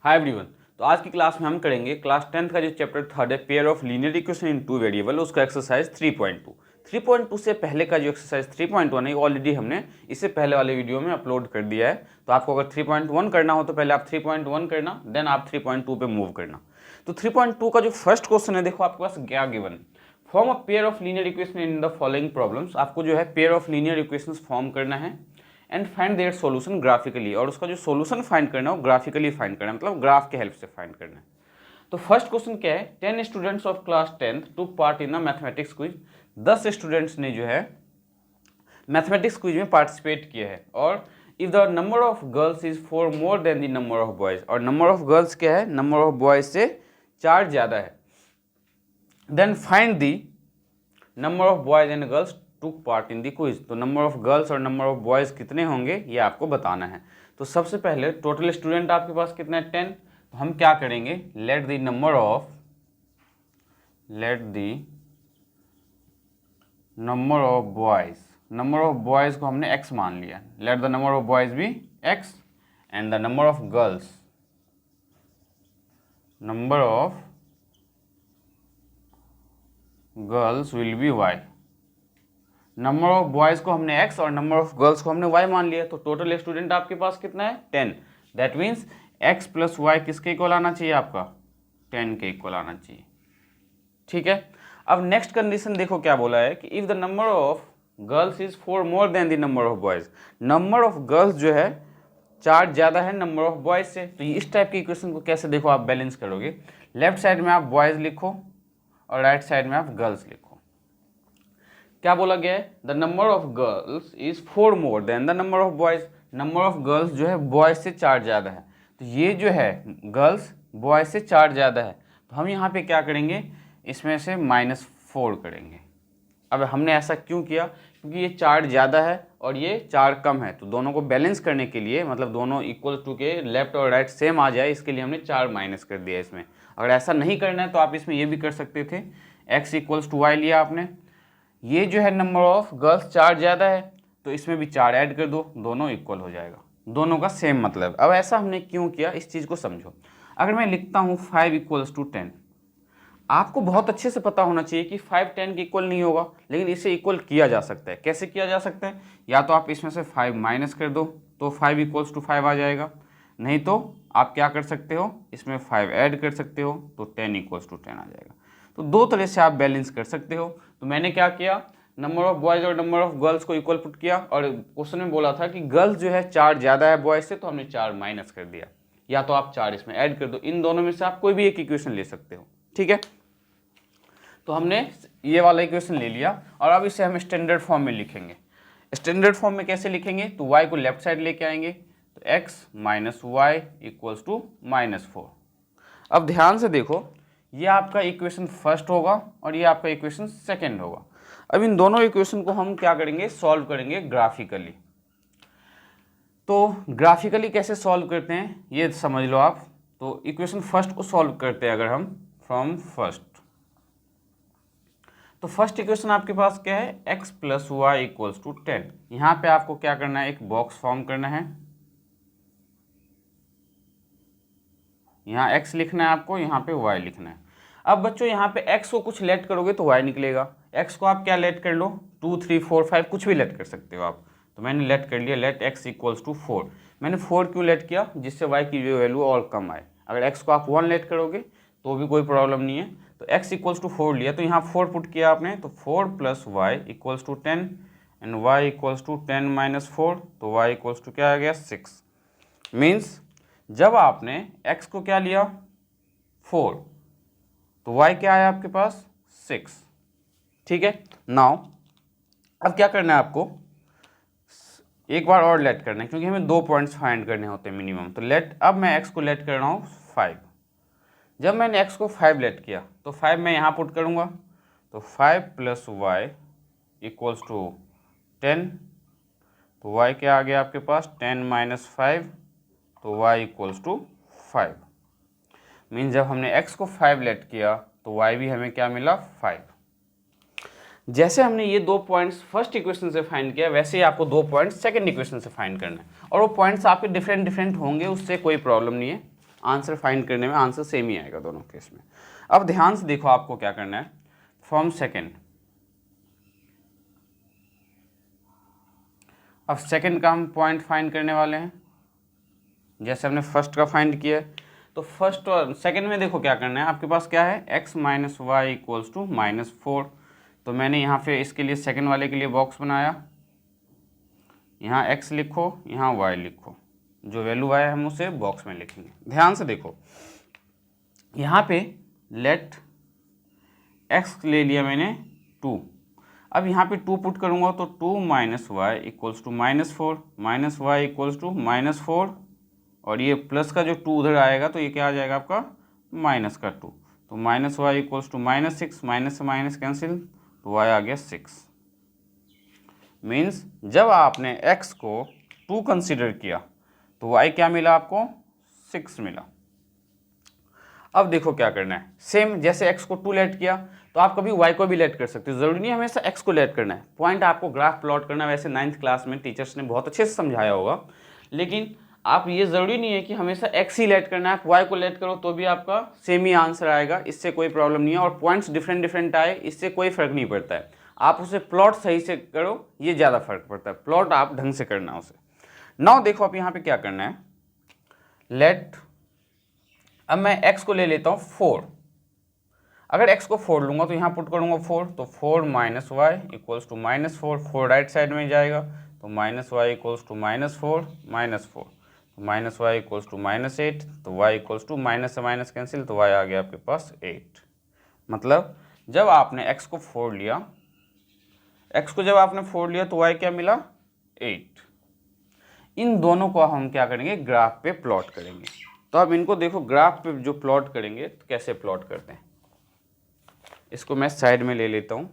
Hi everyone. तो आज की क्लास में हम करेंगे क्लास 10th का जो चैप्टर थर्ड है pair of linear equation in two variable, उसका एक्सरसाइज 3.2। 3.2 से पहले का जो एक्सरसाइज 3.1 है ऑलरेडी हमने इससे पहले वाले वीडियो में अपलोड कर दिया है। तो आपको अगर 3.1 करना हो तो पहले आप 3.1 करना, देन आप 3.2 पे मूव करना। तो 3.2 का जो फर्स्ट क्वेश्चन है, देखो आपके पास क्या given, form a pair of linear equation in the following problems. आपको जो है pair of linear equations form करना है and find their solution graphically, और उसका जो सॉल्यूशन फाइंड करना है वो ग्राफिकली फाइंड करना है, मतलब ग्राफ के हेल्प से फाइंड करना है। तो फर्स्ट क्वेश्चन क्या है, 10 students of class 10th took part in the mathematics quiz. 10 students ने जो है मैथमेटिक्स क्विज में पार्टिसिपेट किया है, और if the number of girls is 4 more than the number of boys, और नंबर ऑफ गर्ल्स क्या है, नंबर ऑफ बॉयज से 4 ज्यादा है, then find the number of boys and girls took part in the quiz. तो number of girls और number of boys कितने होंगे ये आपको बताना है। तो सबसे पहले टोटल स्टूडेंट आपके पास कितना है, 10। तो हम क्या करेंगे, late the number of boys, number of boys को हमने x मान लिया, late the number of boys भी x and the number of girls will be y। Number of boys को हमने x और नंबर ऑफ गर्ल्स को हमने y मान लिया। तो टोटल स्टूडेंट आपके पास कितना है, 10। That means x plus Y किसके इक्वल आना चाहिए, आपका 10 के इक्वल आना चाहिए। ठीक है, अब नेक्स्ट कंडीशन देखो क्या बोला है कि if the number of girls is 4 more than the number of boys, number of girls जो है 4 ज्यादा है नंबर ऑफ बॉयज से। तो इस टाइप की इक्वेशन को कैसे देखो आप बैलेंस करोगे, लेफ्ट साइड में आप बॉयज लिखो और राइट साइड में आप गर्ल्स लिखो। क्या बोला गया है, the number of girls is 4 more than the number of boys, number of girls जो है बॉयज से 4 ज्यादा है। तो ये जो है गर्ल्स बॉयज से 4 ज्यादा है, तो हम यहाँ पे क्या करेंगे, इसमें से -4 करेंगे। अब हमने ऐसा क्यों किया, क्योंकि ये 4 ज़्यादा है और ये 4 कम है, तो दोनों को बैलेंस करने के लिए, मतलब दोनों इक्वल टू के लेफ्ट और राइट सेम आ जाए, इसके लिए हमने 4 माइनस कर दिया इसमें। अगर ऐसा नहीं करना है तो आप इसमें ये भी कर सकते थे, x इक्वल्स टू वाई लिया आपने, ये जो है नंबर ऑफ गर्ल्स 4 ज़्यादा है तो इसमें भी 4 ऐड कर दो, दोनों इक्वल हो जाएगा, दोनों का सेम मतलब। अब ऐसा हमने क्यों किया इस चीज़ को समझो। अगर मैं लिखता हूँ 5 इक्वल्स टू 10, आपको बहुत अच्छे से पता होना चाहिए कि 5 10 के इक्वल नहीं होगा, लेकिन इसे इक्वल किया जा सकता है। कैसे किया जा सकता है, या तो आप इसमें से 5 माइनस कर दो तो 5 इक्वल्स टू 5 आ जाएगा, नहीं तो आप क्या कर सकते हो, इसमें 5 ऐड कर सकते हो तो 10 इक्वल्स टू 10 आ जाएगा। तो दो तरह से आप बैलेंस कर सकते हो। तो मैंने क्या किया, नंबर ऑफ बॉयज़ और नंबर ऑफ गर्ल्स को इक्वल पुट किया, और क्वेश्चन में बोला था कि गर्ल्स जो है 4 ज़्यादा है बॉयज़ से, तो हमने 4 माइनस कर दिया, या तो आप 4 इसमें ऐड कर दो। इन दोनों में से आप कोई भी एक इक्वेशन ले सकते हो। ठीक है, तो हमने ये वाला इक्वेशन ले लिया, और अब इसे हम स्टैंडर्ड फॉर्म में लिखेंगे। स्टैंडर्ड फॉर्म में कैसे लिखेंगे, तो y को लेफ्ट साइड लेके आएंगे, तो x minus Y equals to -4। अब ध्यान से देखो, ये आपका इक्वेशन फर्स्ट होगा और ये आपका इक्वेशन सेकंड होगा। अब इन दोनों इक्वेशन को हम क्या करेंगे, सॉल्व करेंगे ग्राफिकली। तो ग्राफिकली कैसे सॉल्व करते हैं ये समझ लो आप। तो इक्वेशन फर्स्ट को सॉल्व करते हैं अगर हम फ्रॉम फर्स्ट, तो फर्स्ट इक्वेशन आपके पास क्या है, x plus Y equals to 10। यहाँ पे आपको क्या करना है, एक बॉक्स फॉर्म करना है, यहाँ x लिखना है आपको, यहाँ पे y लिखना है। अब बच्चों यहाँ पे x को कुछ लेट करोगे तो y निकलेगा, x को आप क्या लेट कर लो, 2 3 4 5 कुछ भी लेट कर सकते हो आप। तो मैंने लेट कर लिया, लेट x इक्वल्स टू 4। मैंने 4 क्यों लेट किया, जिससे y की वैल्यू और कम आए। अगर x को आप 1 लेट करोगे तो भी कोई प्रॉब्लम नहीं है। तो x इक्वल्स टू 4 लिया, तो यहाँ 4 पुट किया आपने, तो 4 plus Y equals to 10 and y equals to 10 minus 4, तो y इक्वल्स टू क्या आ गया, 6। मीन्स जब आपने x को क्या लिया 4, तो y क्या आया आपके पास 6। ठीक है, नाउ अब क्या करना है आपको, एक बार और लेट करना है, क्योंकि हमें 2 पॉइंट्स फाइंड करने होते हैं मिनिमम। तो लेट, अब मैं x को लेट कर रहा हूँ 5। जब मैंने x को 5 लेट किया तो 5 मैं यहाँ पुट करूँगा, तो 5 प्लस वाई इक्वल्स टू 10, तो y क्या आ गया आपके पास 10 माइनस 5, तो y इक्वल्स टू 5। मीन जब हमने x को 5 लेट किया तो y भी हमें क्या मिला 5। जैसे हमने ये 2 पॉइंट्स फर्स्ट इक्वेशन से फाइंड किया, वैसे ही आपको 2 पॉइंट्स सेकंड इक्वेशन से फाइंड करना है, और वो पॉइंट्स आपके डिफरेंट होंगे, उससे कोई प्रॉब्लम नहीं है, आंसर फाइंड करने में आंसर सेम ही आएगा दोनों केस में। अब ध्यान से देखो आपको क्या करना है। फ्रॉम सेकेंड, अब सेकेंड का हम पॉइंट फाइंड करने वाले हैं, जैसे हमने फर्स्ट का फाइंड किया है। तो फर्स्ट और सेकेंड में देखो क्या करना है, आपके पास क्या है, x minus Y equals to -4। तो मैंने यहाँ पे इसके लिए सेकेंड वाले के लिए बॉक्स बनाया, यहाँ x लिखो, यहाँ y लिखो, जो वैल्यू आया हम उसे बॉक्स में लिखेंगे। ध्यान से देखो, यहाँ पे लेट x ले लिया मैंने 2, अब यहाँ पे 2 पुट करूँगा तो 2 minus Y equals to -4, minus Y equals to -4, और ये प्लस का जो 2 उधर आएगा तो ये क्या आ जाएगा आपका माइनस का 2, तो minus Y equals to -6, minus से माइनस कैंसिल, तो वाई आ गया 6। मीन्स जब आपने x को 2 कंसिडर किया तो y क्या मिला आपको, 6 मिला। अब देखो क्या करना है, सेम जैसे x को 2 लेट किया तो आप कभी y को भी लेट कर सकते हो, ज़रूरी नहीं हमेशा x को लेट करना है। पॉइंट आपको ग्राफ प्लॉट करना, वैसे 9th क्लास में टीचर्स ने बहुत अच्छे से समझाया होगा, लेकिन आप ये ज़रूरी नहीं है कि हमेशा x ही लेट करना है, आप y को लेट करो तो भी आपका सेम ही आंसर आएगा, इससे कोई प्रॉब्लम नहीं है। और पॉइंट्स डिफरेंट आए इससे कोई फ़र्क नहीं पड़ता है, आप उसे प्लॉट सही से करो, ये ज़्यादा फर्क पड़ता है, प्लॉट आप ढंग से करना उसे। नाउ देखो आप यहाँ पे क्या करना है, लेट, अब मैं x को ले लेता हूँ 4, अगर x को 4 लूँगा तो यहाँ पुट करूँगा 4, तो 4 minus Y equals to -4, 4 right side में जाएगा तो माइनस वाई इक्वल्स टू -4, -4, तो माइनस वाई इक्वल्स टू -8, तो y इक्वल्स टू माइनस से माइनस कैंसिल, तो y आ गया आपके पास 8। मतलब जब आपने x को 4 लिया, x को जब आपने 4 लिया तो y क्या मिला, 8। इन दोनों को हम क्या करेंगे, ग्राफ पे प्लॉट करेंगे। तो अब इनको देखो, ग्राफ पे जो प्लॉट करेंगे तो कैसे प्लॉट करते हैं, इसको मैं साइड में ले लेता हूं।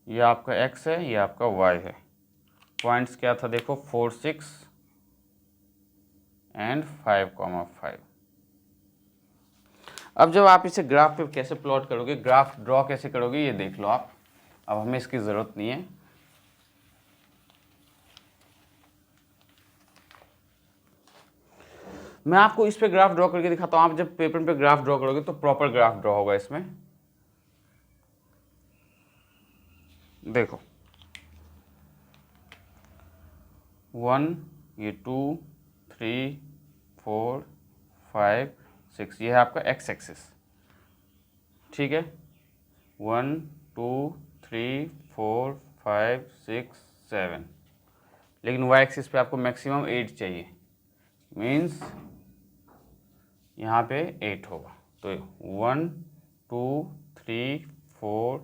ये आपका x है, ये आपका y है। पॉइंट्स क्या था देखो, 4, 6 एंड 5,5। अब जब आप इसे ग्राफ पे कैसे प्लॉट करोगे, ग्राफ ड्रॉ कैसे करोगे, ये देख लो आप। अब हमें इसकी ज़रूरत नहीं है, मैं आपको इस पे ग्राफ ड्रॉ करके दिखाता हूँ। आप जब पेपर पे ग्राफ ड्रॉ करोगे तो प्रॉपर ग्राफ ड्रॉ होगा इसमें। देखो 1, ये 2, 3, 4, 5, 6, ये है आपका x एक्सिस, ठीक है। 1, 2, 3, 4, 5, 6, 7, लेकिन y एक्सिस पे आपको मैक्सिमम 8 चाहिए, मीन्स यहाँ पे 8 होगा। तो 1, 2, 3, 4,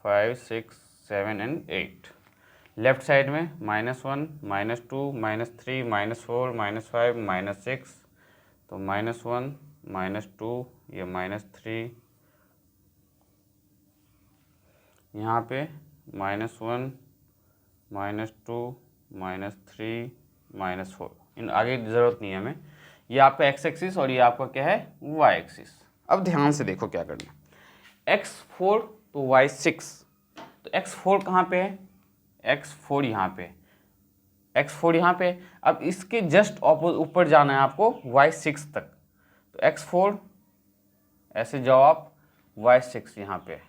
5, 6, 7 एंड 8। लेफ्ट साइड में -1, -2, -3, -4, -5, -6, तो -1, -2, ये -3, यहाँ पे -1, -2, -3, -4, इन आगे की ज़रूरत नहीं है हमें। ये आपका x एक्सिस और ये आपका क्या है, y एक्सिस। अब ध्यान से देखो क्या करना है, x4 तो y6, तो x4 कहाँ पे है, x4 यहाँ पे, x4 यहाँ पे। अब इसके जस्ट ऊपर जाना है आपको y6 तक, तो x4 ऐसे जाओ आप, y6 यहाँ पे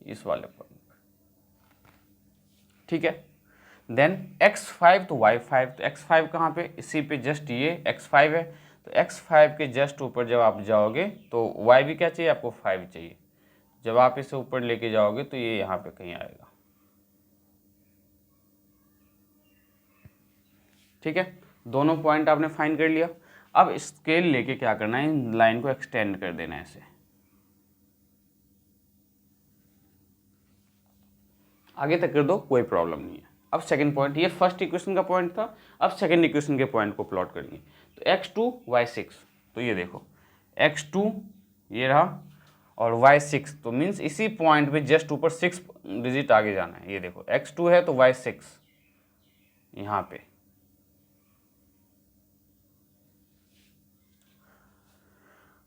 इस वाले पॉइंट पर, ठीक है। देन x5 तो y5, तो x5 कहाँ पे, इसी पे जस्ट ये x5 है, तो x5 के जस्ट ऊपर जब आप जाओगे तो y भी क्या चाहिए आपको, 5 चाहिए। जब आप इसे ऊपर लेके जाओगे तो ये यहाँ पे कहीं आएगा, ठीक है। दोनों पॉइंट आपने फाइंड कर लिया। अब स्केल लेके क्या करना है, इन लाइन को एक्सटेंड कर देना है ऐसे, आगे तक कर दो, कोई प्रॉब्लम नहीं है। अब सेकंड पॉइंट, ये फर्स्ट इक्वेशन का पॉइंट था, अब सेकंड इक्वेशन के पॉइंट को प्लॉट करेंगे। तो x2 y6, तो ये देखो x2 ये रहा और y6, तो मीन्स इसी पॉइंट पे जस्ट ऊपर 6 डिजिट आगे जाना है। ये देखो x2 है तो y6 यहाँ पे,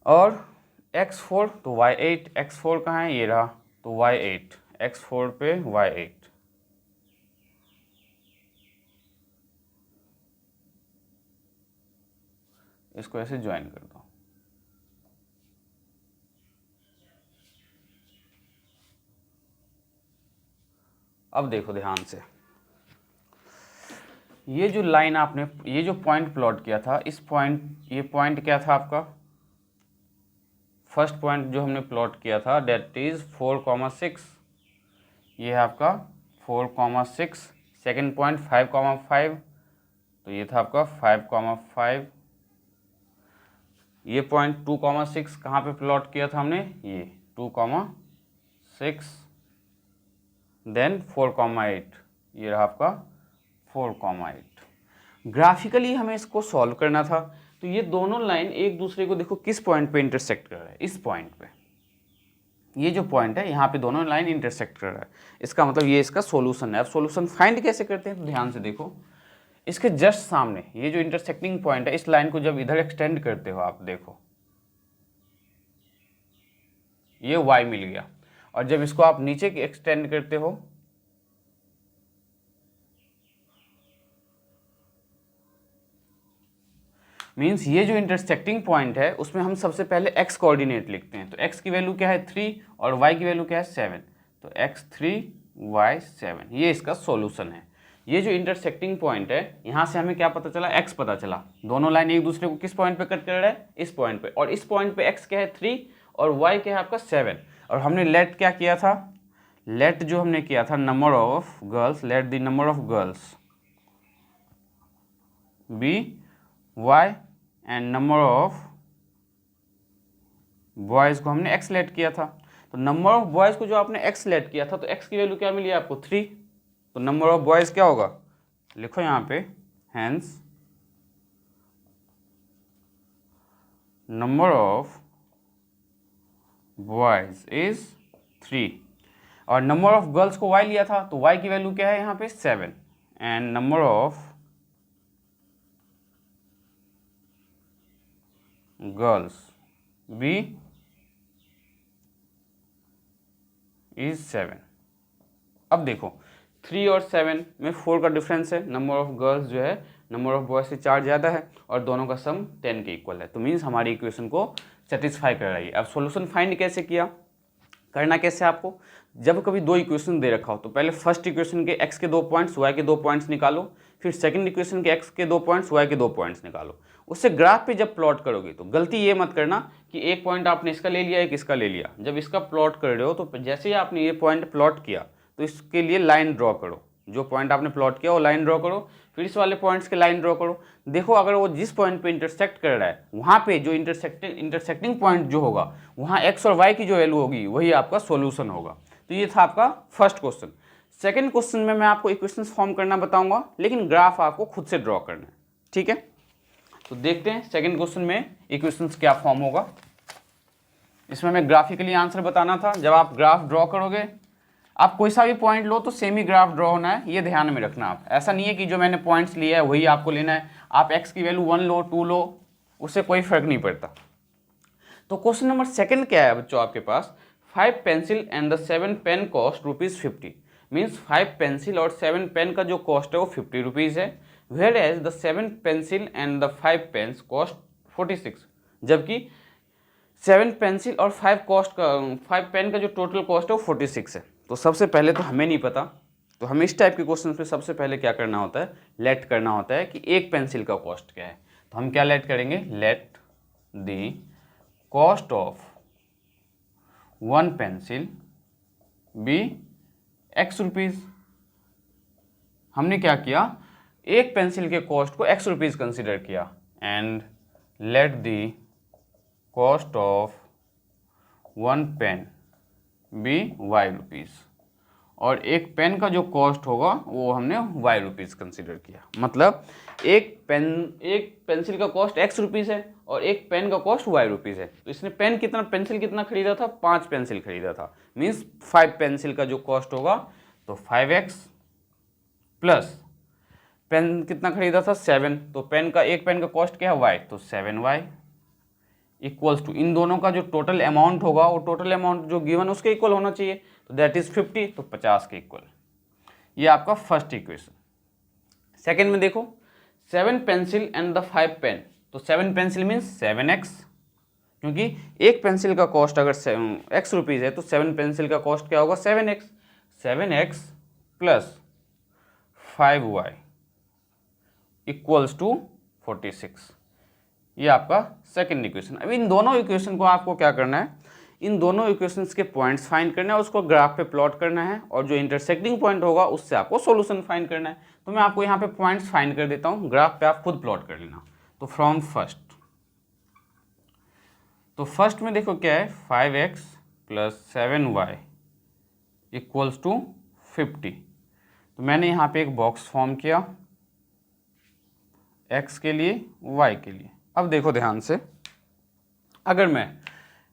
और x4 तो y8, x4 कहाँ है, ये रहा, तो y8, x4 पे y8, इसको ऐसे ज्वाइन कर दो। अब देखो ध्यान से, ये जो लाइन आपने, ये जो पॉइंट प्लॉट किया था, इस पॉइंट, ये पॉइंट क्या था आपका, फर्स्ट पॉइंट जो हमने प्लॉट किया था डेट इज 4,6, ये है आपका 4,6। सेकेंड पॉइंट 5,5, तो ये था आपका 5,5। ये पॉइंट 2,6 कहाँ पे प्लॉट किया था हमने, ये 2,6। देन 4,8, ये रहा आपका 4,8। ग्राफिकली हमें इसको सॉल्व करना था, तो ये दोनों लाइन एक दूसरे को देखो किस पॉइंट पे इंटरसेक्ट कर रहा है, इस पॉइंट पे। ये जो पॉइंट है यहाँ पे दोनों लाइन इंटरसेक्ट कर रहा है, इसका मतलब ये इसका सॉल्यूशन है। अब सॉल्यूशन फाइंड कैसे करते हैं, तो ध्यान से देखो, इसके जस्ट सामने ये जो इंटरसेक्टिंग पॉइंट है, इस लाइन को जब इधर एक्सटेंड करते हो आप, देखो ये y मिल गया, और जब इसको आप नीचे एक्सटेंड करते हो, मीन्स ये जो इंटरसेक्टिंग पॉइंट है उसमें हम सबसे पहले x कोऑर्डिनेट लिखते हैं। तो x की वैल्यू क्या है 3 और y की वैल्यू क्या है 7, तो x 3 y 7, ये इसका सॉल्यूशन है। ये जो इंटरसेक्टिंग पॉइंट है, यहाँ से हमें क्या पता चला, x पता चला। दोनों लाइन एक दूसरे को किस पॉइंट पे कट कर रहा है, इस पॉइंट पे, और इस पॉइंट पे x क्या है 3 और y क्या है आपका 7। और हमने लेट क्या किया था, लेट जो हमने किया था number of girls, let the number of girls be y and number of boys को हमने x लेट किया था। तो नंबर ऑफ बॉयज़ को जो आपने x लेट किया था, तो x की वैल्यू क्या मिली आपको 3, तो नंबर ऑफ बॉयज़ क्या होगा, लिखो यहाँ पे, hence number of boys is 3, और नंबर ऑफ गर्ल्स को y लिया था, तो y की वैल्यू क्या है यहाँ पे 7, and number of girls be is 7। अब देखो 3 और 7 में 4 का डिफरेंस है, नंबर ऑफ गर्ल्स जो है नंबर ऑफ बॉयज से 4 ज़्यादा है, और दोनों का सम 10 के इक्वल है, तो मीन्स हमारी इक्वेशन को सेटिस्फाई कर रही है। अब सॉल्यूशन फाइंड कैसे किया, करना कैसे आपको, जब कभी दो इक्वेशन दे रखा हो तो पहले फर्स्ट इक्वेशन के x के 2 पॉइंट्स y के 2 पॉइंट्स निकालो, फिर सेकंड इक्वेशन के x के 2 पॉइंट्स y के 2 पॉइंट्स निकालो। उससे ग्राफ पे जब प्लॉट करोगे तो गलती ये मत करना कि एक पॉइंट आपने इसका ले लिया, एक इसका ले लिया। जब इसका प्लॉट कर रहे हो तो जैसे ही आपने ये पॉइंट प्लॉट किया तो इसके लिए लाइन ड्रॉ करो, जो पॉइंट आपने प्लॉट किया वो लाइन ड्रॉ करो, फिर इस वाले पॉइंट्स के लाइन ड्रॉ करो। देखो अगर वो जिस पॉइंट पे इंटरसेक्ट कर रहा है वहाँ पे जो इंटरसेक्टिंग पॉइंट जो होगा वहाँ x और y की जो वैल्यू होगी वही आपका सॉल्यूशन होगा। तो ये था आपका फर्स्ट क्वेश्चन। सेकंड क्वेश्चन में मैं आपको इक्वेशंस फॉर्म करना बताऊंगा, लेकिन ग्राफ आपको खुद से ड्रॉ करना है, ठीक है। तो देखते हैं सेकंड क्वेश्चन में इक्वेशंस क्या फॉर्म होगा। इसमें मैं ग्राफिकली आंसर बताना था। जब आप ग्राफ ड्रॉ करोगे, आप कोई सा भी पॉइंट लो तो सेम ही ग्राफ ड्रॉ होना है, ये ध्यान में रखना। आप ऐसा नहीं है कि जो मैंने पॉइंट्स लिए है वही आपको लेना है, आप x की वैल्यू 1 लो 2 लो, उससे कोई फर्क नहीं पड़ता। तो क्वेश्चन नंबर सेकंड क्या है बच्चों आपके पास, 5 pencil and the 7 pen cost ₹50, means 5 pencil और 7 पेन का जो कॉस्ट है वो 50 रुपीज़ है, whereas the 7 pencil and the 5 pens cost 46, जबकि 7 पेंसिल और 5 पेन का जो टोटल कॉस्ट है वो 46 है। तो सबसे पहले तो हमें नहीं पता, तो हमें इस टाइप के क्वेश्चन पे सबसे पहले क्या करना होता है, लेट करना होता है कि एक पेंसिल का कॉस्ट क्या है। तो हम क्या लेट करेंगे, let the cost of 1 pencil be x rupees. हमने क्या किया, एक पेंसिल के कॉस्ट को x रुपीज़ कंसिडर किया, and let the cost of 1 pen be y rupees, और एक पेन का जो कॉस्ट होगा वो हमने y रुपीज़ कंसिडर किया। मतलब एक पेंसिल का कॉस्ट x रुपीज़ है और एक पेन का कॉस्ट y रुपीज़ है। तो इसने पेंसिल कितना खरीदा था, 5 पेंसिल खरीदा था, मीन्स 5 पेंसिल का जो कॉस्ट होगा तो 5x प्लस पेन कितना खरीदा था 7, तो एक पेन का कॉस्ट क्या है y, तो 7y इक्वल्स टू इन दोनों का जो टोटल अमाउंट होगा वो टोटल अमाउंट जो गिवन उसके इक्वल होना चाहिए, तो दैट इज 50, तो 50 के इक्वल। ये आपका फर्स्ट इक्वेशन। सेकंड में देखो 7 पेंसिल एंड द 5 पेन, तो 7 पेंसिल मीन्स 7x, क्योंकि एक पेंसिल का कॉस्ट अगर x रुपीज़ है तो 7 पेंसिल का कॉस्ट क्या होगा 7x। 7x plus 5y equals to 46। ये आपका सेकंड इक्वेशन। अब इन दोनों इक्वेशन को आपको क्या करना है, इन दोनों इक्वेशंस के पॉइंट्स फाइंड करना है, उसको ग्राफ पे प्लॉट करना है, और जो इंटरसेक्टिंग पॉइंट होगा उससे आपको सॉल्यूशन फाइंड करना है। तो मैं आपको यहाँ पे पॉइंट्स फाइंड कर देता हूँ, ग्राफ पे आप खुद प्लॉट कर लेना। तो फ्रॉम फर्स्ट, तो फर्स्ट में देखो क्या है 5x plus 7y equals to 50। तो मैंने यहाँ पे एक बॉक्स फॉर्म किया x के लिए y के लिए। अब देखो ध्यान से, अगर मैं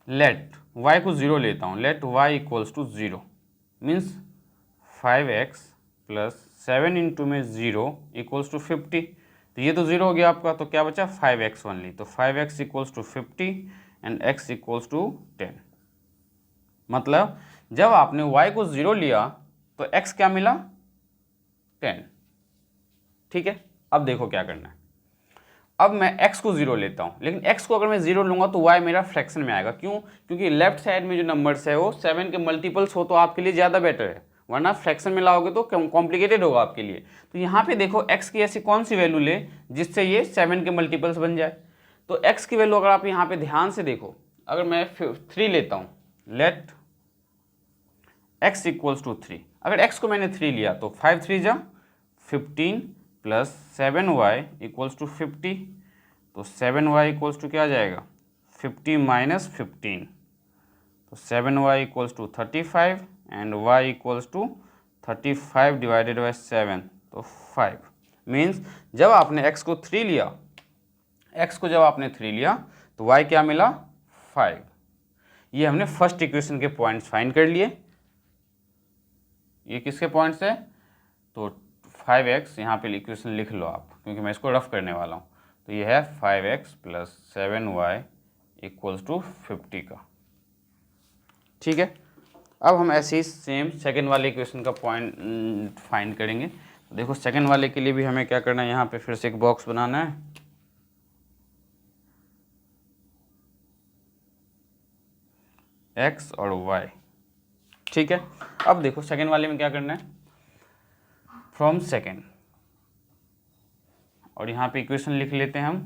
लेट y को 0 लेता हूँ, let y equals to 0 means 5x plus 7 into में 0 इक्वल्स टू 50। तो ये तो 0 हो गया आपका, तो क्या बचा 5x ओनली। तो 5x equals to 50 and x equals to 10। मतलब जब आपने y को 0 लिया तो x क्या मिला 10। ठीक है, अब देखो क्या करना है। अब मैं x को 0 लेता हूँ, लेकिन x को अगर मैं 0 लूँगा तो y मेरा फ्रैक्शन में आएगा। क्यों? क्योंकि लेफ्ट साइड में जो नंबर्स है वो 7 के मल्टीपल्स हो तो आपके लिए ज़्यादा बेटर है, वरना फ्रैक्शन में लाओगे तो कॉम्प्लिकेटेड होगा आपके लिए। तो यहाँ पे देखो x की ऐसी कौन सी वैल्यू ले जिससे ये 7 के मल्टीपल्स बन जाए। तो x की वैल्यू अगर आप यहाँ पे ध्यान से देखो, अगर मैं 3 लेता हूँ, लेट x इक्वल्स टू 3। अगर x को मैंने 3 लिया तो 5 3 जा 15 प्लस 7y इक्वल्स टू 50। तो 7y इक्वल्स टू क्या आ जाएगा 50 माइनस 15। तो 7y equals to 35 and y equals to 35 divided by 7 तो 5। मीन्स जब आपने x को 3 लिया, x को जब आपने 3 लिया तो y क्या मिला 5। ये हमने फर्स्ट इक्वेशन के पॉइंट्स फाइंड कर लिए। ये किसके पॉइंट्स है? तो 5x यहाँ पे इक्वेशन लिख लो आप, क्योंकि मैं इसको रफ करने वाला हूँ। तो ये है 5x plus 7y equals to 50 का। ठीक है, अब हम ऐसे ही सेम सेकंड वाले इक्वेशन का पॉइंट फाइंड करेंगे। तो देखो सेकंड वाले के लिए भी हमें क्या करना है, यहाँ पे फिर से एक बॉक्स बनाना है। x और y। ठीक है, अब देखो सेकंड वाले में क्या करना है, फ्रॉम सेकंड, और यहाँ पे इक्वेशन लिख लेते हैं हम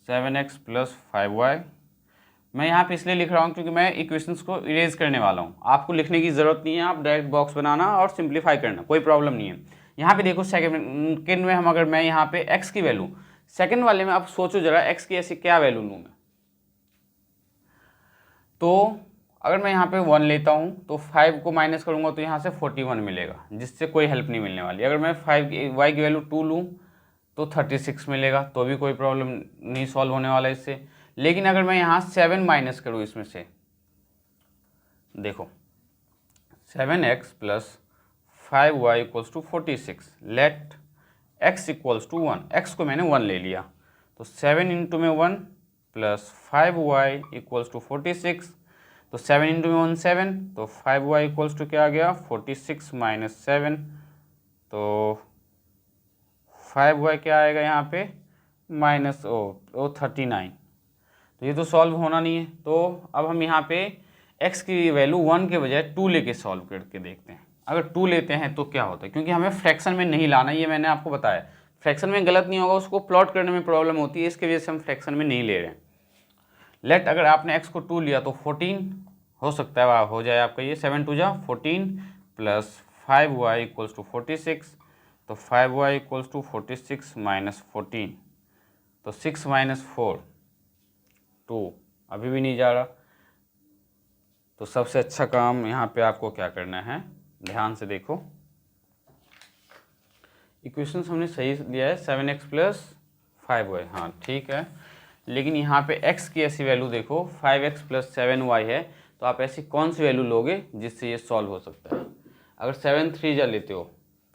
7x प्लस 5y। मैं यहाँ पे इसलिए लिख रहा हूँ क्योंकि मैं इक्वेशंस को इरेज करने वाला हूँ। आपको लिखने की ज़रूरत नहीं है, आप डायरेक्ट बॉक्स बनाना और सिंप्लीफाई करना, कोई प्रॉब्लम नहीं है। यहाँ पे देखो सेकंड में हम, अगर मैं यहाँ पे x की वैल्यू, सेकंड वाले में आप सोचो जरा x की ऐसी क्या वैल्यू लूँ मैं। तो अगर मैं यहाँ पे 1 लेता हूँ तो 5 को माइनस करूँगा तो यहाँ से 41 मिलेगा, जिससे कोई हेल्प नहीं मिलने वाली। अगर मैं y की वैल्यू 2 लूँ तो 36 मिलेगा, तो भी कोई प्रॉब्लम नहीं सॉल्व होने वाला इससे। लेकिन अगर मैं यहाँ 7 माइनस करूँ इसमें से, देखो 7x plus 5y equals to 46, let x equals to 1। x को मैंने 1 ले लिया, तो 7 इंटू में 1 प्लस 5y इक्वल्स टू 46। तो 7 इंटू में 1 7, तो 5y इक्वल्स टू क्या आ गया 46 माइनस 7। तो 5y क्या आएगा यहाँ पे माइनस 39। तो ये तो सॉल्व होना नहीं है। तो अब हम यहाँ पे x की वैल्यू 1 के बजाय 2 लेके सॉल्व करके देखते हैं। अगर 2 लेते हैं तो क्या होता है, क्योंकि हमें फ्रैक्शन में नहीं लाना, ये मैंने आपको बताया। फ्रैक्शन में गलत नहीं होगा, उसको प्लॉट करने में प्रॉब्लम होती है, इसकी वजह से हम फ्रैक्शन में नहीं ले रहे हैं। लेट अगर आपने x को 2 लिया तो 14 हो सकता है, हो जाए आपका ये 7 2 जा 14 प्लस 5y इक्वल्स टू 46। तो 5y इक्वल्स टू 46 माइनस 14, तो 6 माइनस 4 2, अभी भी नहीं जा रहा। तो सबसे अच्छा काम यहाँ पे आपको क्या करना है, ध्यान से देखो, इक्वेशंस हमने सही लिया है 7x प्लस 5y, हाँ ठीक है। लेकिन यहाँ पे x की ऐसी वैल्यू देखो 5x प्लस 7y है, तो आप ऐसी कौन सी वैल्यू लोगे जिससे ये सॉल्व हो सकता है। अगर 7 3 जा लेते हो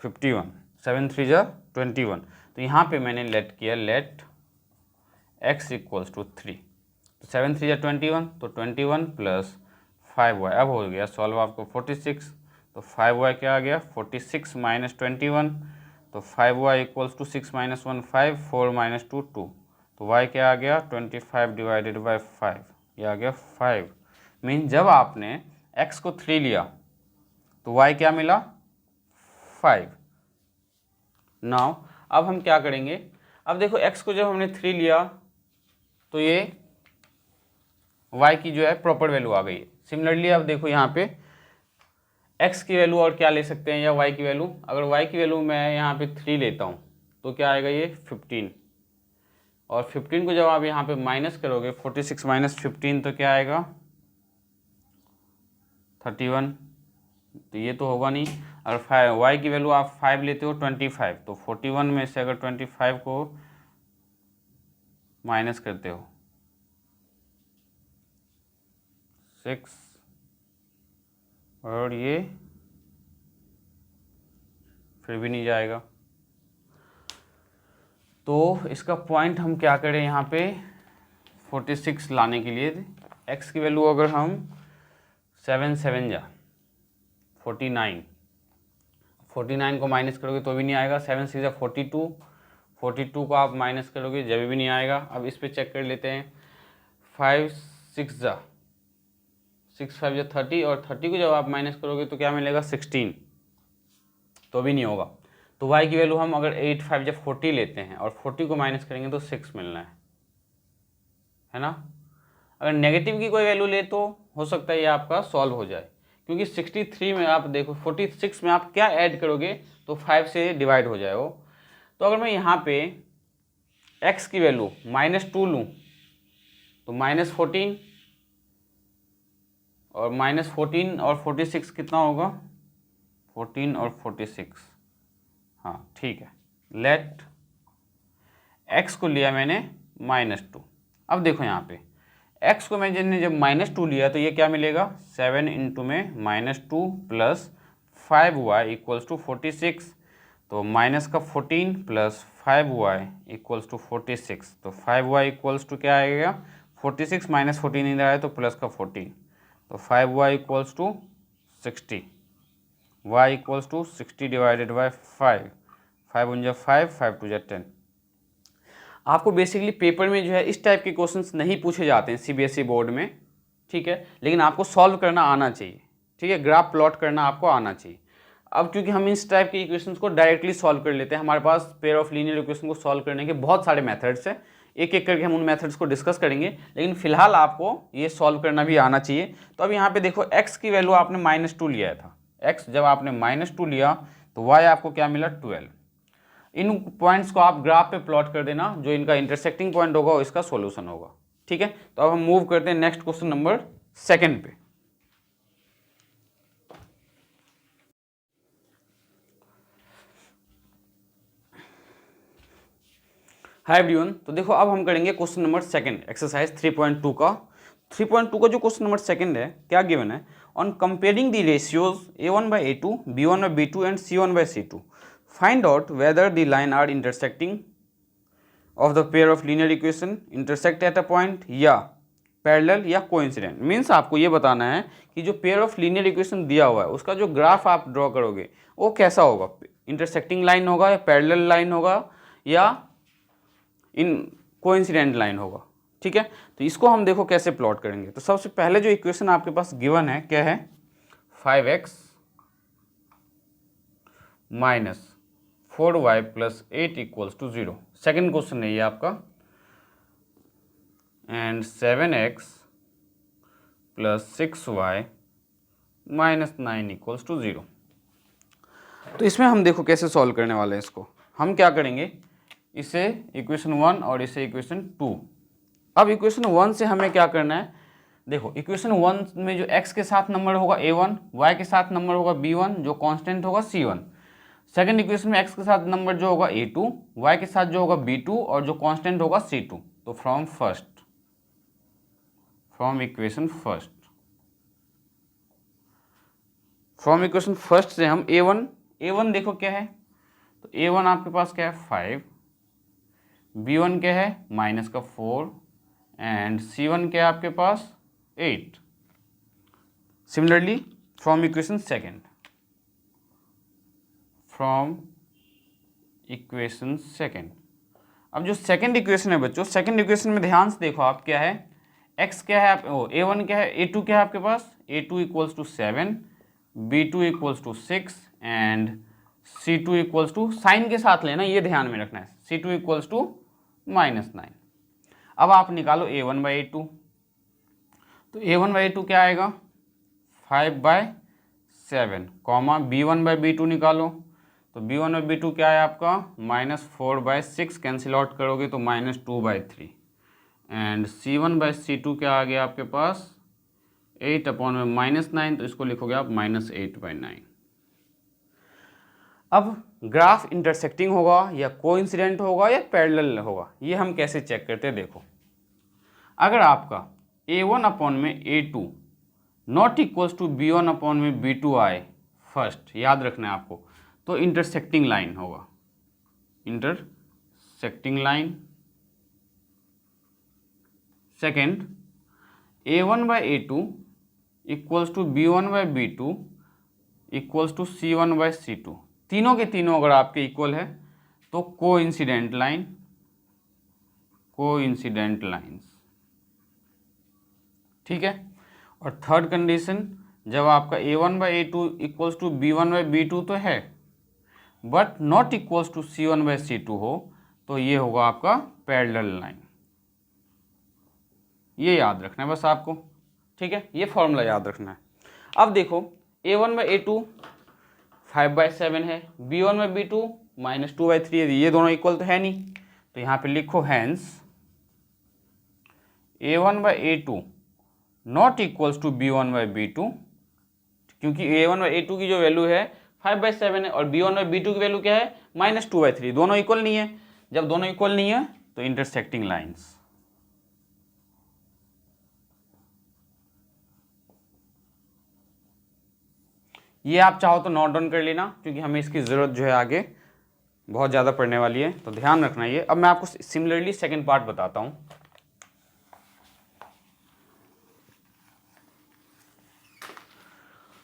51, 7 3 जा 21, तो यहाँ पे मैंने लेट किया, लेट x इक्वल्स टू 3। तो 7 3 जा 21, तो 21 प्लस 5y, अब हो गया सॉल्व आपको 46। तो 5y क्या आ गया 46 माइनस 21, तो 5y equals to 6 minus 1 5, 4 minus 2 2, तो y क्या आ गया 25 डिवाइडेड बाई 5, ये आ गया 5। मीन जब आपने x को 3 लिया तो y क्या मिला 5। नाउ अब हम क्या करेंगे, अब देखो x को जब हमने 3 लिया तो ये y की जो है प्रॉपर वैल्यू आ गई। सिमिलरली अब देखो यहाँ पे x की वैल्यू और क्या ले सकते हैं या y की वैल्यू, अगर y की वैल्यू मैं यहाँ पे 3 लेता हूँ तो क्या आएगा ये 15, और 15 को जब आप यहाँ पे माइनस करोगे 46 माइनस 15 तो क्या आएगा 31, तो ये तो होगा नहीं। अगर 5 y की वैल्यू आप 5 लेते हो 25, तो 41 में से अगर 25 को माइनस करते हो 6, और ये फिर भी नहीं जाएगा, तो इसका पॉइंट हम क्या करें यहाँ पे 46 लाने के लिए x की वैल्यू अगर हम 7 7 जा 49, 49 को माइनस करोगे तो भी नहीं आएगा, 7 6 जा 42, 42 को आप माइनस करोगे जब भी नहीं आएगा। अब इस पे चेक कर लेते हैं, 5 6 जा 6 5 जा 30, और 30 को जब आप माइनस करोगे तो क्या मिलेगा 16, तो भी नहीं होगा। तो y की वैल्यू हम अगर 8 5 जब 40 लेते हैं और 40 को माइनस करेंगे तो 6 मिलना है ना। अगर नेगेटिव की कोई वैल्यू ले तो हो सकता है ये आपका सॉल्व हो जाए, क्योंकि 63 में आप देखो 46 में आप क्या ऐड करोगे तो 5 से डिवाइड हो जाए वो। तो अगर मैं यहाँ पे x की वैल्यू -2 लूँ तो -14, और -14 और 46 कितना होगा 14 और 46, हाँ ठीक है। लेट x को लिया मैंने -2। अब देखो यहाँ पे x को मैंने जब -2 लिया तो ये क्या मिलेगा 7 इंटू में -2 प्लस 5y इक्वल्स टू 46, तो माइनस का 14 प्लस 5y इक्वल्स टू 46, तो 5y इक्वल्स टू क्या आएगा 46 माइनस 14 इधर आए तो प्लस का 14, तो 5y equals to 60, y equals to 60 divided by 5, 5 1 जा 5, 5 2 जा 10। आपको बेसिकली पेपर में जो है इस टाइप के क्वेश्चंस नहीं पूछे जाते हैं सीबीएसई बोर्ड में, ठीक है, लेकिन आपको सॉल्व करना आना चाहिए, ठीक है, ग्राफ प्लॉट करना आपको आना चाहिए। अब क्योंकि हम इस टाइप के इक्वेशंस को डायरेक्टली सॉल्व कर लेते हैं, हमारे पास पेयर ऑफ लीनियर इक्वेशन को सॉल्व करने के बहुत सारे मेथड्स हैं, एक एक करके हम उन मेथड्स को डिस्कस करेंगे, लेकिन फिलहाल आपको ये सॉल्व करना भी आना चाहिए। तो अब यहाँ पे देखो x की वैल्यू आपने -2 लिया था, x जब आपने -2 लिया तो y आपको क्या मिला 12। इन पॉइंट्स को आप ग्राफ पे प्लॉट कर देना, जो इनका इंटरसेक्टिंग पॉइंट होगा इसका सॉल्यूशन होगा, ठीक है। तो अब हम मूव करते हैं नेक्स्ट क्वेश्चन नंबर 2 पे। हाय एवरीवन, तो देखो अब हम करेंगे क्वेश्चन नंबर 2 एक्सरसाइज 3.2 का। 3.2 का जो क्वेश्चन नंबर 2 है, क्या गिवन है, on comparing the ratios a1 by a2, b1 by b2 and c1 by c2, find out whether the line are intersecting of the pair of linear equation intersect at a point या parallel या coincident. Means आपको ये बताना है कि जो pair of linear equation दिया हुआ है उसका जो ग्राफ आप ड्रॉ करोगे वो कैसा होगा, इंटरसेक्टिंग लाइन होगा या पैरेलल लाइन होगा या इन कोइंसिडेंट लाइन होगा, ठीक है। तो इसको हम देखो कैसे प्लॉट करेंगे। तो सबसे पहले जो इक्वेशन आपके पास गिवन है क्या है 5x minus 4y plus 8 equals to 0, second question है ये आपका, and 7x plus 6y minus 9 equals to 0। तो इसमें हम देखो कैसे सॉल्व करने वाले हैं इसको। हम क्या करेंगे, इसे इक्वेशन 1 और इसे इक्वेशन 2। अब इक्वेशन 1 से हमें क्या करना है, देखो इक्वेशन 1 में जो x के साथ नंबर होगा a1, y के साथ नंबर होगा b1, जो कांस्टेंट होगा c1। सेकंड इक्वेशन में x के साथ नंबर जो होगा a2, y के साथ जो होगा b2 और जो कांस्टेंट होगा c2। तो फ्रॉम इक्वेशन फर्स्ट से हम a1 देखो क्या है, तो a1 आपके पास क्या है 5, b1 क्या है माइनस का 4 एंड c1 क्या है आपके पास 8। सिमिलरली फ्रॉम इक्वेशन सेकेंड, अब जो सेकंड इक्वेशन है बच्चों, सेकंड इक्वेशन में ध्यान से देखो आप, क्या है, x क्या है, आप a1 क्या है, a2 क्या है आपके पास, a2 equals to 7, b2 equals to 6 and c2 equals to, sign के साथ लेना, ये ध्यान में रखना है, c2 इक्वल्स टू -9। अब आप निकालो a1/a2, तो a1/a2 क्या आएगा, 5/7, कॉमा b1/b2 निकालो, तो b1/b2 क्या है आपका, -4/6, कैंसिल आउट करोगे तो -2/3 एंड c1/c2 क्या आ गया आपके पास, 8/9, तो इसको लिखोगे आप -8/9। अब ग्राफ इंटरसेक्टिंग होगा या कोइंसिडेंट होगा या पैरेलल होगा, ये हम कैसे चेक करते हैं, देखो अगर आपका a1/a2 not equals to b1/b2 आए, फर्स्ट याद रखना है आपको, तो इंटरसेक्टिंग लाइन होगा, intersecting line. Second, a1/a2 equals to b1/b2 equals to c1/c2, तीनों के तीनों अगर आपके इक्वल है तो कोइंसिडेंट लाइन, कोइंसिडेंट लाइंस, ठीक है। और थर्ड कंडीशन, जब आपका a1/a2 इक्वल्स टू b1/b2 तो है, but not equals to c1/c2 हो, तो ये होगा आपका पैरेलल लाइन। ये याद रखना है बस आपको, ठीक है, ये फॉर्मूला याद रखना है। अब देखो a1/a2 5/7 है, b1/b2 -2/3 है, ये दोनों इक्वल तो है नहीं, तो यहाँ पे लिखो hence a1/a2 not equals to b1/b2, क्योंकि a1/a2 की जो वैल्यू है 5/7 है और b1/b2 की वैल्यू क्या है, -2/3, दोनों इक्वल नहीं है। जब दोनों इक्वल नहीं है तो इंटरसेक्टिंग लाइंस। ये आप चाहो तो नोट डाउन कर लेना, क्योंकि हमें इसकी ज़रूरत जो है आगे बहुत ज़्यादा पड़ने वाली है, तो ध्यान रखना ये। अब मैं आपको सिमिलरली सेकंड पार्ट बताता हूँ।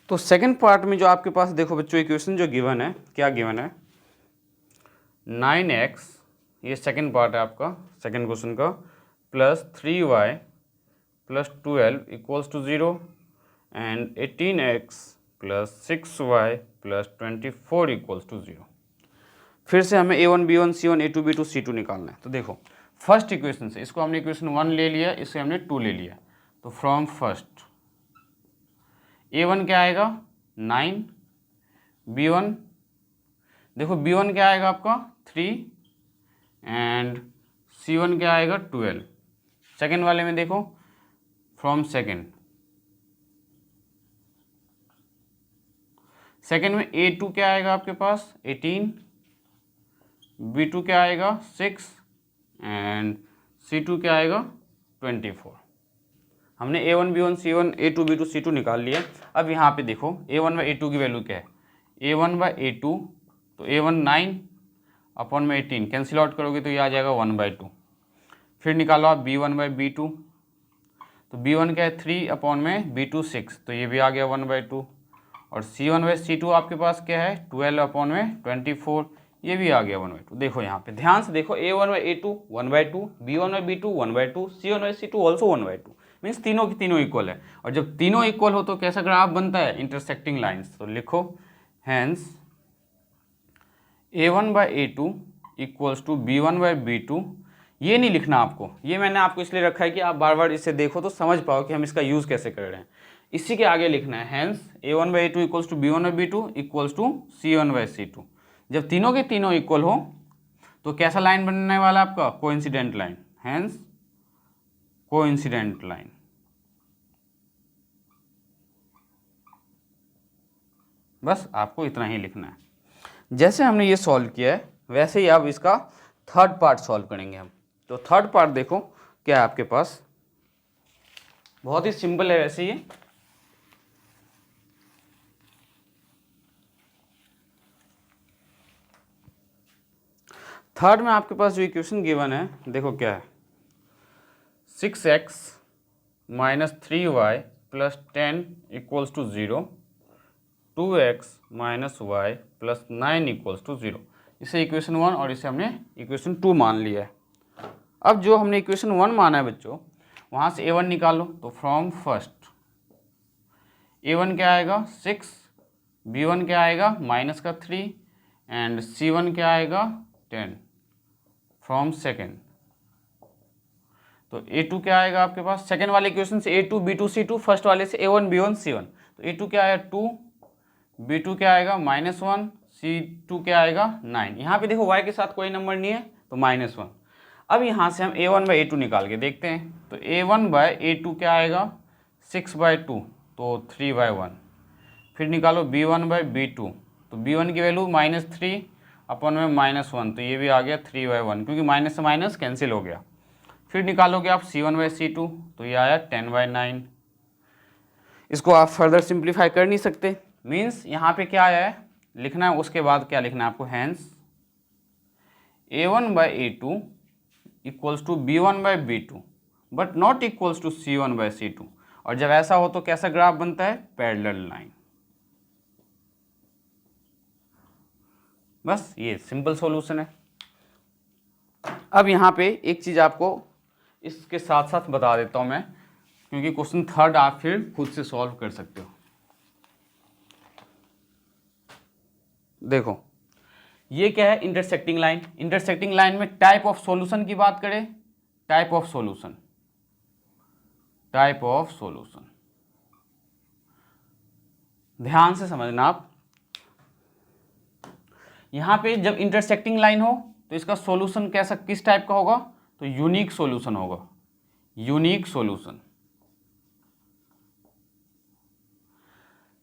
तो सेकंड पार्ट में जो आपके पास देखो बच्चों इक्वेशन जो गिवन है, क्या गिवन है, 9x, ये सेकंड पार्ट है आपका सेकंड क्वेश्चन का, plus 3y plus 12 equals to 0 and 18x plus 6y plus 24 equals to 0। फिर से हमें a1 b1 c1 a2 b2 c2 निकालना है। तो देखो फर्स्ट इक्वेशन से, इसको हमने इक्वेशन 1 ले लिया, इसे हमने 2 ले लिया, तो फ्रॉम फर्स्ट a1 क्या आएगा 9, b1 देखो b1 क्या आएगा आपका 3 एंड c1 क्या आएगा 12। सेकेंड वाले में देखो फ्रॉम सेकेंड में a2 क्या आएगा आपके पास 18, b2 क्या आएगा 6 एंड c2 क्या आएगा 24। हमने a1 b1 c1 a2 b2 c2 निकाल लिया। अब यहाँ पे देखो a1/a2 की वैल्यू क्या है, a1/a2, तो a1 9/18, कैंसिल आउट करोगे तो ये आ जाएगा 1/2। फिर निकालो आप b1/b2, तो b1 क्या है 3/b2 6, तो ये भी आ गया 1/2। और c1/c2 आपके पास क्या है 12/24, ये भी आ गया 1/2। देखो यहाँ पे ध्यान से देखो a1/a2 1/2, b1/b2 1/2, c1/c2 also 1/2, means तीनों की तीनों इक्वल है। और जब तीनों इक्वल हो तो कैसा ग्राफ बनता है, इंटरसेक्टिंग लाइंस। तो लिखो hence a1/a2 equals to b1/b2, ये नहीं लिखना आपको, ये मैंने आपको इसलिए रखा है कि आप बार बार इसे देखो तो समझ पाओ कि हम इसका यूज़ कैसे कर रहे हैं। इसी के आगे लिखना है hence a1/a2 equals to b1/b2 equals to c1/c2। जब तीनों के तीनों इक्वल हो तो कैसा लाइन बनने वाला आपका, coincident line, hence coincident line. बस आपको इतना ही लिखना है। जैसे हमने ये सॉल्व किया है वैसे ही अब इसका थर्ड पार्ट सॉल्व करेंगे हम। तो थर्ड पार्ट देखो क्या है आपके पास, बहुत ही सिंपल है वैसे ये। थर्ड में आपके पास जो इक्वेशन गिवन है देखो क्या है, 6x minus 3y plus 10 equals to 0, 2x minus Y plus 9 equals to 0। इसे इक्वेशन 1 और इसे हमने इक्वेशन 2 मान लिया है। अब जो हमने इक्वेशन 1 माना है बच्चों, वहाँ से a1 निकालो, तो फ्रॉम फर्स्ट a1 क्या आएगा 6, b1 क्या आएगा -3 एंड c1 क्या आएगा 10 फ्रॉम सेकेंड। तो a2 क्या आएगा आपके पास, सेकेंड वाले इक्वेशन से a2 b2 c2, फर्स्ट वाले से a1 b1 c1। तो a2 क्या आएगा 2, b2 क्या आएगा -1, c2 क्या आएगा 9। यहाँ पे देखो y के साथ कोई नंबर नहीं है तो -1। अब यहाँ से हम a1/a2 निकाल के देखते हैं। तो a1/a2 क्या आएगा 6/2, तो 3/1। फिर निकालो b1/b2, तो b1 की वैल्यू -3 अपन में -1, तो ये भी आ गया 3/1, क्योंकि माइनस से माइनस कैंसिल हो गया। फिर निकालोगे आप c1/c2, तो ये आया 10/9। इसको आप फर्दर सिंप्लीफाई कर नहीं सकते, मीन्स यहाँ पे क्या आया है लिखना है, उसके बाद क्या लिखना है आपको, hence a1/a2 equals to b1/b2 but not equals to c1/c2। और जब ऐसा हो तो कैसा ग्राफ बनता है, पैरेलल लाइन। बस ये सिंपल सॉल्यूशन है। अब यहाँ पे एक चीज़ आपको इसके साथ साथ बता देता हूँ मैं, क्योंकि क्वेश्चन थर्ड आप फिर खुद से सॉल्व कर सकते हो। देखो ये क्या है, इंटरसेक्टिंग लाइन। इंटरसेक्टिंग लाइन में टाइप ऑफ सॉल्यूशन की बात करें, टाइप ऑफ सॉल्यूशन ध्यान से समझना आप। यहाँ पे जब इंटरसेक्टिंग लाइन हो तो इसका सॉल्यूशन कैसा, किस टाइप का होगा, तो यूनिक सॉल्यूशन होगा, यूनिक सॉल्यूशन।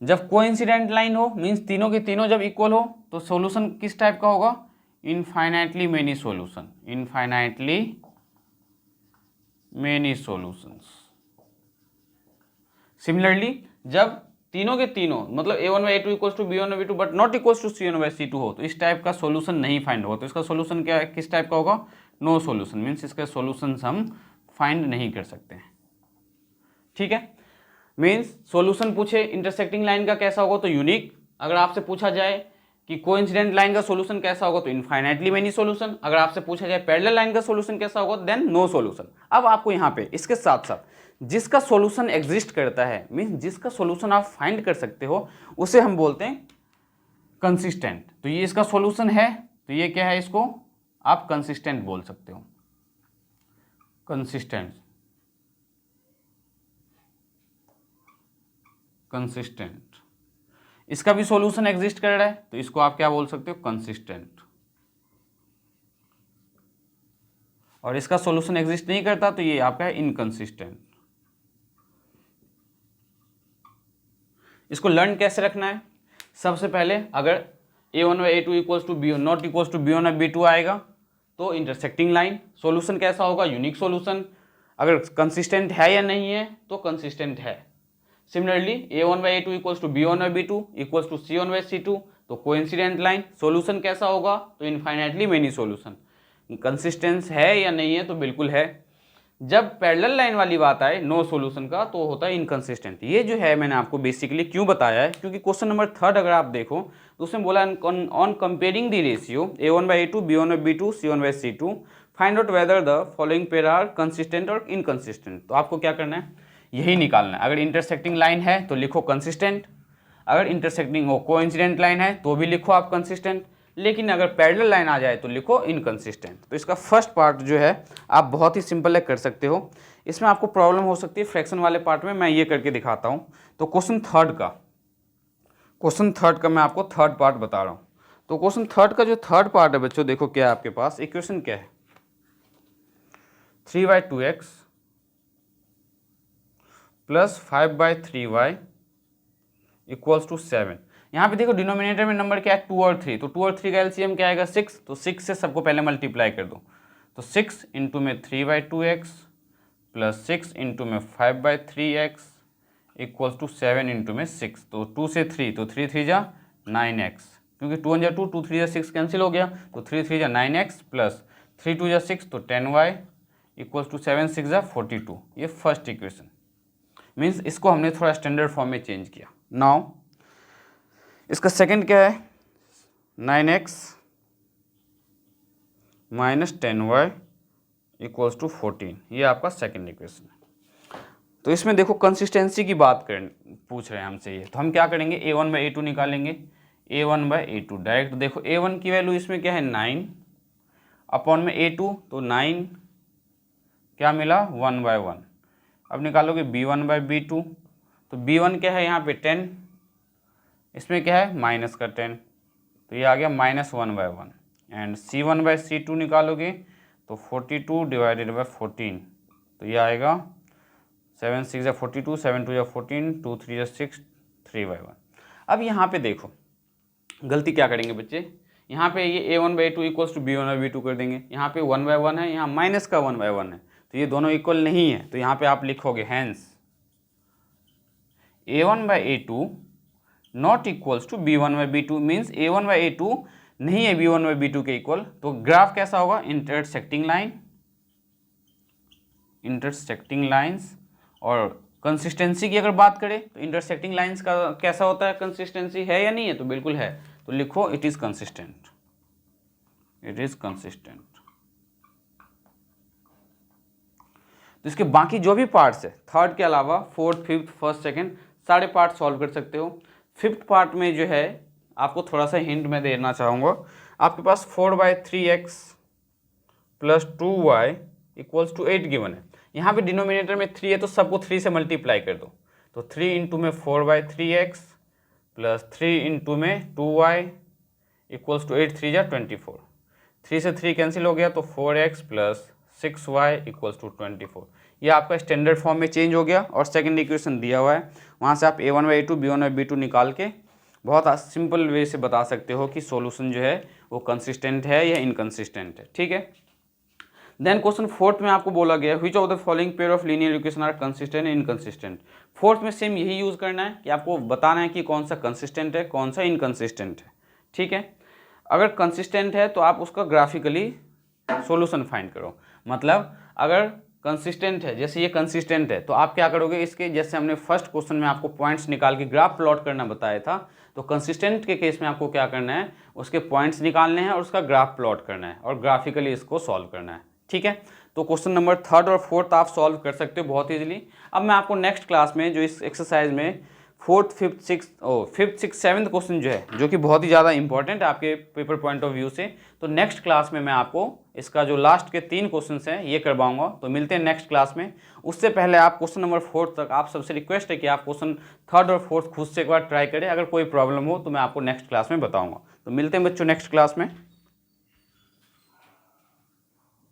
जब कोइंसिडेंट लाइन हो, मींस तीनों के तीनों जब इक्वल हो, तो सॉल्यूशन किस टाइप का होगा, infinitely many solution, infinitely many solutions. Similarly जब तीनों के तीनों मतलब a1/a2 equals to b1/b2 but not equals to c1/c2 हो, तो इस टाइप का सॉल्यूशन नहीं फाइंड होगा। तो इसका सॉल्यूशन क्या है, किस टाइप का होगा, नो सॉल्यूशन, मीन्स इसका सॉल्यूशन हम फाइंड नहीं कर सकते हैं। ठीक है, मीन्स सॉल्यूशन पूछे इंटरसेक्टिंग लाइन का कैसा होगा तो यूनिक। अगर आपसे पूछा जाए कि कोइंसिडेंट लाइन का सॉल्यूशन कैसा होगा तो इनफाइनाइटली मेनी सॉल्यूशन। अगर आपसे पूछा जाए पैरेलल लाइन का सॉल्यूशन कैसा होगा देन नो सॉल्यूशन। अब आपको यहाँ पे इसके साथ साथ जिसका सॉल्यूशन एग्जिस्ट करता है, मीन्स जिसका सॉल्यूशन आप फाइंड कर सकते हो, उसे हम बोलते हैं कंसिस्टेंट। तो ये इसका सॉल्यूशन है, तो ये क्या है, इसको आप कंसिस्टेंट बोल सकते हो, कंसिस्टेंट, कंसिस्टेंट। इसका भी सॉल्यूशन एग्जिस्ट कर रहा है, तो इसको आप क्या बोल सकते हो, कंसिस्टेंट। और इसका सॉल्यूशन एग्जिस्ट नहीं करता तो ये आपका है इनकंसिस्टेंट। इसको लर्न कैसे रखना है, सबसे पहले अगर a1/a2 equals to b1 not equals to b1/b2 आएगा तो इंटरसेक्टिंग लाइन, सॉल्यूशन कैसा होगा, यूनिक सॉल्यूशन। अगर कंसिस्टेंट है या नहीं है तो कंसिस्टेंट है। Similarly a1/a2 equals to b1/b2 equals to c1/c2, तो कोइंसिडेंट लाइन, सॉल्यूशन कैसा होगा, तो इनफाइनाइटली मेनी सॉल्यूशन। कंसिस्टेंस है या नहीं है तो बिल्कुल है। जब पैरेलल लाइन वाली बात आए नो सॉल्यूशन का, तो होता है इनकंसिस्टेंट। ये जो है मैंने आपको बेसिकली क्यों बताया है, क्योंकि क्वेश्चन नंबर थर्ड अगर आप देखो तो उसमें बोला on comparing the ratio a1/a2 b1/b2 c1/c2 find out whether the following pair are consistent और इनकंसिस्टेंट। तो आपको क्या करना है, यही निकालना है। अगर इंटरसेक्टिंग लाइन है तो लिखो कंसिस्टेंट, अगर इंटरसेक्टिंग हो कोइंसिडेंट लाइन है तो भी लिखो आप कंसिस्टेंट, लेकिन अगर पैरेलल लाइन आ जाए तो लिखो इनकंसिस्टेंट। तो इसका फर्स्ट पार्ट जो है आप बहुत ही सिंपल है, कर सकते हो। इसमें आपको प्रॉब्लम हो सकती है फ्रैक्शन वाले पार्ट में, मैं ये करके दिखाता हूँ। तो क्वेश्चन थर्ड का मैं आपको थर्ड पार्ट बता रहा हूँ। तो क्वेश्चन थर्ड का जो थर्ड पार्ट है बच्चों, देखो क्या है आपके पास इक्वेशन क्या है, 3y2x plus 5/3y equals to 7। यहाँ पे देखो डिनोमिनेटर में नंबर क्या है 2 और 3, तो 2 और 3 का एलसीएम क्या आएगा 6, तो 6 से सबको पहले मल्टीप्लाई कर दो। तो 6 इंटू में 3/2x प्लस 6 इंटू में 5/3x इक्वल्स टू 7 इंटू में 6। तो 2 से 3, तो 3 3 जा 9x, क्योंकि 2 1 जा 2, 2 3 जा 6 कैंसिल हो गया, तो 3 3 जा 9x प्लस 3 2 जा 6, तो 10y इक्वल्स टू 7 6 जा 42। ये फर्स्ट इक्वेशन, मीन्स इसको हमने थोड़ा स्टैंडर्ड फॉर्म में चेंज किया। नाउ इसका सेकंड क्या है, 9x minus 10y equals to 14, ये आपका सेकेंड इक्वेशन है। तो इसमें देखो कंसिस्टेंसी की बात पूछ रहे हैं हमसे ये, तो हम क्या करेंगे, a1/a2 निकालेंगे। a1/a2 डायरेक्ट देखो, a1 की वैल्यू इसमें क्या है 9 अपॉन में a2, तो 9 क्या मिला 1/1। अब निकालोगे b1/b2, तो b1 क्या है यहाँ पे 10, इसमें क्या है माइनस का 10, तो ये आ गया -1/1। एंड c1/c2 निकालोगे तो 42 डिवाइडेड बाई 14, तो ये आएगा 7 6 या 42, 7 2 या 14, 2 3 या 6, 3/1। अब यहाँ पे देखो गलती क्या करेंगे बच्चे, यहाँ पे ये a1/a2 इक्वल्स टू b1/b2 कर देंगे। यहाँ पे 1/1 है, यहाँ माइनस का 1/1 है, तो ये दोनों इक्वल नहीं है, तो यहाँ पे आप लिखोगे hence a1/a2 not equals to b1/b2, means a1/a2 नहीं है b1/b2 के इक्वल। तो ग्राफ कैसा होगा, इंटरसेक्टिंग लाइन्स। और कंसिस्टेंसी की अगर बात करें तो इंटरसेक्टिंग लाइन्स का कैसा होता है, कंसिस्टेंसी है या नहीं है, तो बिल्कुल है, तो लिखो इट इज कंसिस्टेंट। तो इसके बाकी जो भी पार्ट्स है, थर्ड के अलावा फोर्थ, फिफ्थ, फर्स्ट, सेकंड सारे पार्ट सॉल्व कर सकते हो। फिफ्थ पार्ट में जो है आपको थोड़ा सा हिंट मैं देना चाहूँगा, आपके पास 4/3x plus 2y equals to 8 given है। यहाँ पे डिनोमिनेटर में 3 है, तो सबको 3 से मल्टीप्लाई कर दो, तो 3 इंटू में 4/3x प्लस 3 इंटू में 2y इक्वल्स टू 8 3 या 24, 3 से 3 कैंसिल हो गया, तो 4x plus 6y equals to 24। ये आपका स्टैंडर्ड फॉर्म में चेंज हो गया और सेकंड इक्वेशन दिया हुआ है, वहाँ से आप a1/a2 b1/b2 निकाल के बहुत सिंपल वे से बता सकते हो कि सॉल्यूशन जो है वो कंसिस्टेंट है या इनकंसिस्टेंट है। ठीक है, देन क्वेश्चन फोर्थ में आपको बोला गया which of the following pair of linear equation are consistent and inconsistent. Fourth में सेम यही यूज़ करना है कि आपको बताना है कि कौन सा कंसिस्टेंट है, कौन सा इनकंसिस्टेंट है। ठीक है, अगर कंसिस्टेंट है तो आप उसका ग्राफिकली सॉल्यूशन फाइंड करो, मतलब अगर कंसिस्टेंट है, जैसे ये कंसिस्टेंट है, तो आप क्या करोगे, इसके जैसे हमने फर्स्ट क्वेश्चन में आपको पॉइंट्स निकाल के ग्राफ प्लॉट करना बताया था, तो कंसिस्टेंट के केस में आपको क्या करना है, उसके पॉइंट्स निकालने हैं और उसका ग्राफ प्लॉट करना है और ग्राफिकली इसको सॉल्व करना है। ठीक है, तो क्वेश्चन नंबर थर्ड और फोर्थ आप सॉल्व कर सकते हो बहुत ईजिली। अब मैं आपको नेक्स्ट क्लास में जो इस एक्सरसाइज में fourth, fifth, six, seventh question जो है, जो कि बहुत ही ज़्यादा इंपॉर्टेंट है आपके पेपर पॉइंट ऑफ व्यू से, तो नेक्स्ट क्लास में मैं आपको इसका जो लास्ट के 3 क्वेश्चन हैं ये करवाऊंगा। तो मिलते हैं नेक्स्ट क्लास में। उससे पहले आप क्वेश्चन नंबर 4 तक आप सबसे रिक्वेस्ट है कि आप क्वेश्चन थर्ड और फोर्थ खुद से एक बार ट्राई करें, अगर कोई प्रॉब्लम हो तो मैं आपको नेक्स्ट क्लास में बताऊँगा। तो मिलते हैं बच्चों नेक्स्ट क्लास में।